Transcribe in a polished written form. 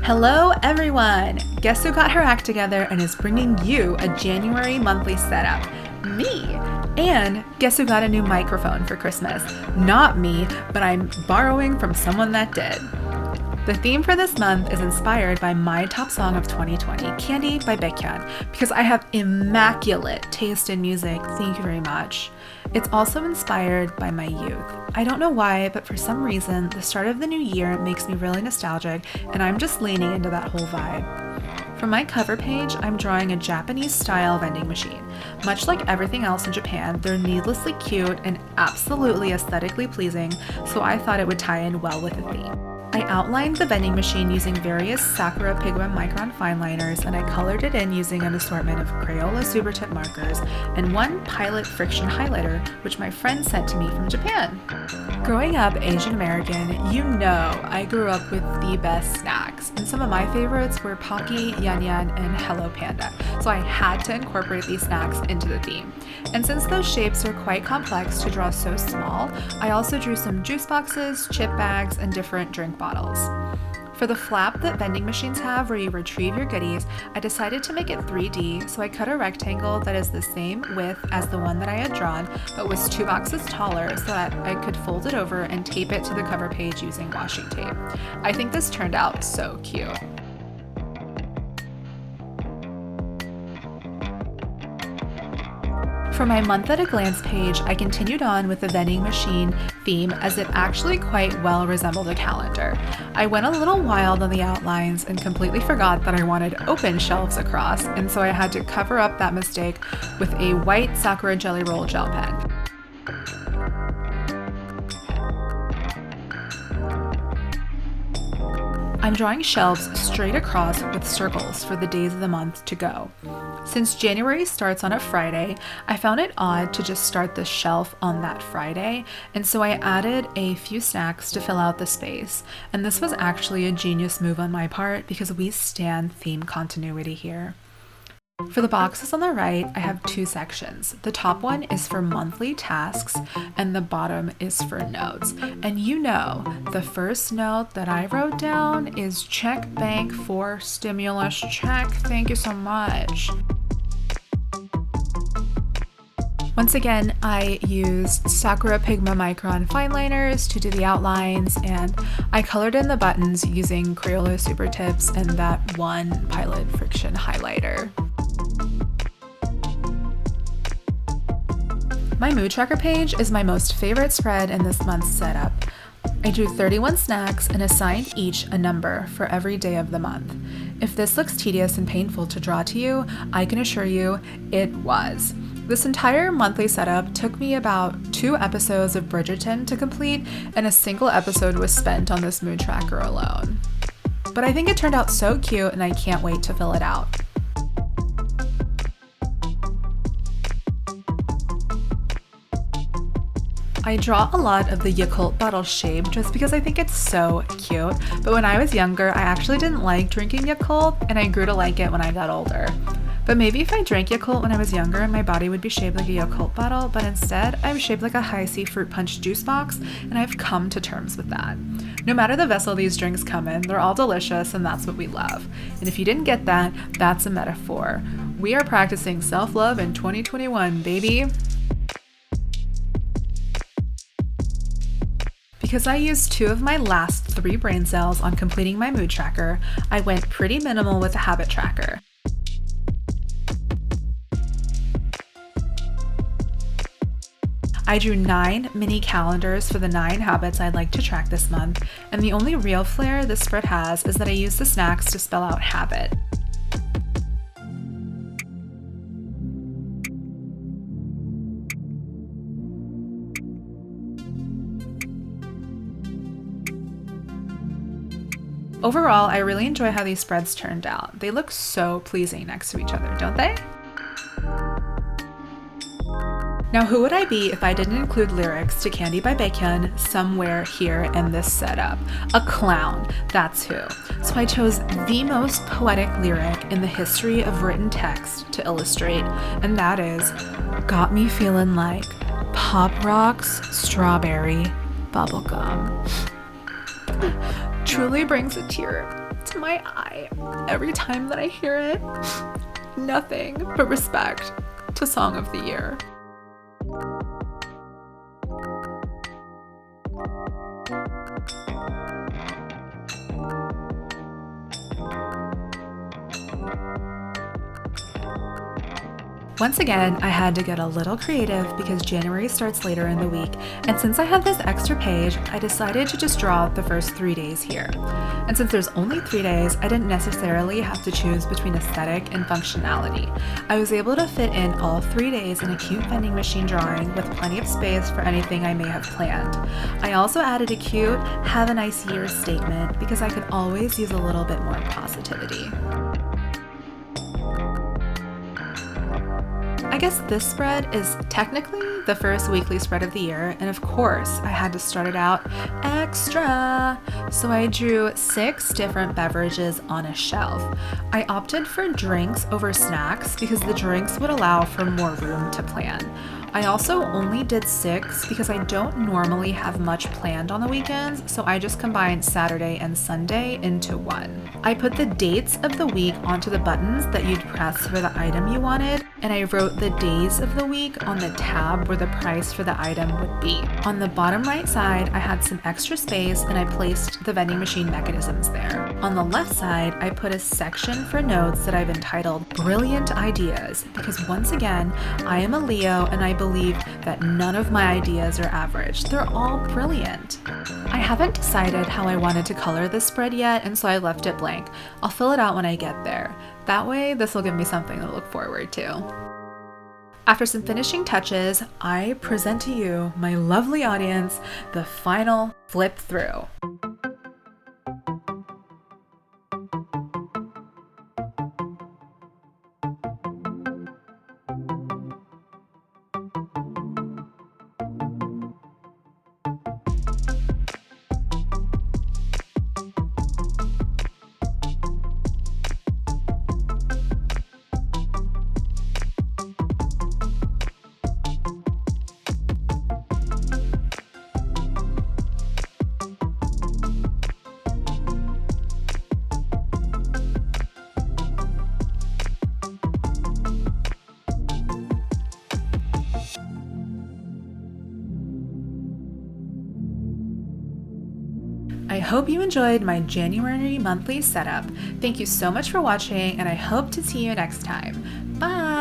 Hello everyone! Guess who got her act together and is bringing you a January monthly setup? Me! And guess who got a new microphone for Christmas? Not me, but I'm borrowing from someone that did. The theme for this month is inspired by my top song of 2020, Candy by Baekhyun, because I have immaculate taste in music, thank you very much. It's also inspired by my youth. I don't know why, but for some reason, the start of the new year makes me really nostalgic, and I'm just leaning into that whole vibe. For my cover page, I'm drawing a Japanese-style vending machine. Much like everything else in Japan, they're needlessly cute and absolutely aesthetically pleasing, so I thought it would tie in well with the theme. I outlined the vending machine using various Sakura Pigment Micron fine liners, and I colored it in using an assortment of Crayola Super Tip markers and one Pilot Friction highlighter, which my friend sent to me from Japan. Growing up Asian American, you know I grew up with the best snacks, and some of my favorites were Pocky, Yan Yan, and Hello Panda, so I had to incorporate these snacks into the theme. And since those shapes are quite complex to draw so small, I also drew some juice boxes, chip bags, and different drink bottles. For the flap that vending machines have where you retrieve your goodies, I decided to make it 3D, so I cut a rectangle that is the same width as the one that I had drawn, but was 2 boxes taller so that I could fold it over and tape it to the cover page using washi tape. I think this turned out so cute. For my month at a glance page, I continued on with the vending machine theme as it actually quite well resembled a calendar. I went a little wild on the outlines and completely forgot that I wanted open shelves across, and so I had to cover up that mistake with a white Sakura Jelly Roll gel pen. I'm drawing shelves straight across with circles for the days of the month to go. Since January starts on a Friday, I found it odd to just start the shelf on that Friday, and so I added a few snacks to fill out the space. And this was actually a genius move on my part because we stand theme continuity here. For the boxes on the right, I have 2 sections. The top one is for monthly tasks, and the bottom is for notes. And you know, the first note that I wrote down is check bank for stimulus check. Thank you so much. Once again, I used Sakura Pigment Micron fine liners to do the outlines, and I colored in the buttons using Crayola Super Tips and that one Pilot Friction highlighter. My mood tracker page is my most favorite spread in this month's setup. I drew 31 snacks and assigned each a number for every day of the month. If this looks tedious and painful to draw to you, I can assure you it was. This entire monthly setup took me about 2 episodes of Bridgerton to complete, and a single episode was spent on this mood tracker alone. But I think it turned out so cute and I can't wait to fill it out. I draw a lot of the Yakult bottle shape just because I think it's so cute, but when I was younger, I actually didn't like drinking Yakult, and I grew to like it when I got older. But maybe if I drank Yakult when I was younger, my body would be shaped like a Yakult bottle, but instead, I'm shaped like a Hi-C fruit punch juice box, and I've come to terms with that. No matter the vessel these drinks come in, they're all delicious, and that's what we love. And if you didn't get that, that's a metaphor. We are practicing self-love in 2021, baby. Because I used 2 of my last 3 brain cells on completing my mood tracker, I went pretty minimal with the habit tracker. I drew 9 mini calendars for the 9 habits I'd like to track this month, and the only real flair this spread has is that I use the snacks to spell out habit. Overall, I really enjoy how these spreads turned out. They look so pleasing next to each other, don't they? Now, who would I be if I didn't include lyrics to Candy by Baekhyun somewhere here in this setup? A clown, that's who. So I chose the most poetic lyric in the history of written text to illustrate, and that is, "Got me feeling like Pop Rocks Strawberry Bubblegum." Truly brings a tear to to my eye every time that I hear it. Nothing but respect to Song of the Year. Once again, I had to get a little creative because January starts later in the week, and since I had this extra page, I decided to just draw the first 3 days here. And since there's only 3 days, I didn't necessarily have to choose between aesthetic and functionality. I was able to fit in all 3 days in a cute vending machine drawing with plenty of space for anything I may have planned. I also added a cute "Have a nice year" statement because I could always use a little bit more positivity. I guess this spread is technically the first weekly spread of the year, and of course I had to start it out extra. So I drew 6 different beverages on a shelf. I opted for drinks over snacks because the drinks would allow for more room to plan. I also only did 6 because I don't normally have much planned on the weekends, so I just combined Saturday and Sunday into one. I put the dates of the week onto the buttons that you'd press for the item you wanted, and I wrote the days of the week on the tab where the price for the item would be. On the bottom right side, I had some extra space and I placed the vending machine mechanisms there. On the left side, I put a section for notes that I've entitled Brilliant Ideas because once again, I am a Leo and I believe that none of my ideas are average. They're all brilliant. I haven't decided how I wanted to color this spread yet, and so I left it blank. I'll fill it out when I get there. That way, this will give me something to look forward to. After some finishing touches, I present to you, my lovely audience, the final flip through. I hope you enjoyed my January monthly setup. Thank you so much for watching, and I hope to see you next time. Bye!